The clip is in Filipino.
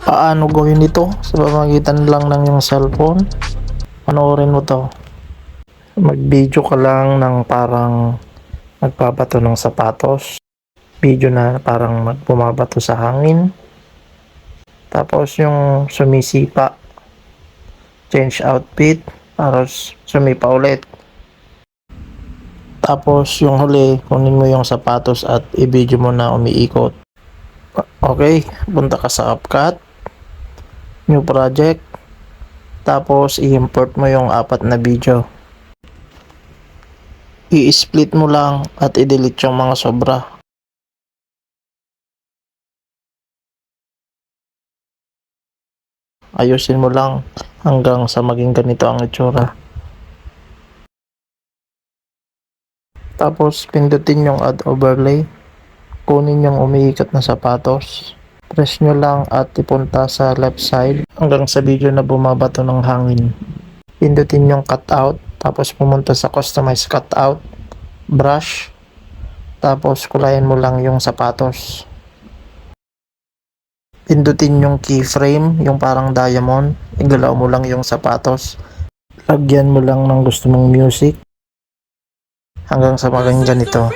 Paano gawin ito sa pamamagitan lang ng iyong cellphone? Panoorin mo to. Mag-video ka lang ng parang nagbabato ng sapatos. Video na parang bumabato sa hangin. Tapos yung sumisipa. Change outfit. Tapos sumipa ulit. Tapos yung huli, kunin mo yung sapatos at i-video mo na umiikot. Okay, punta ka sa CapCut. New project. Tapos i-import mo yung apat na video. I-split mo lang at i-delete yung mga sobra. Ayusin mo lang hanggang sa maging ganito ang itsura. Tapos pindutin yung add overlay. Kunin yung umiikot na sapatos. Press nyo lang at ipunta sa left side hanggang sa video na bumabato ng hangin. Pindutin yung cutout. Tapos pumunta sa customize cutout. Brush. Tapos kulayan mo lang yung sapatos. Pindutin yung keyframe, yung parang diamond. Igalaw mo lang yung sapatos. Lagyan mo lang ng gusto mong music. Hanggang sa maging ganito.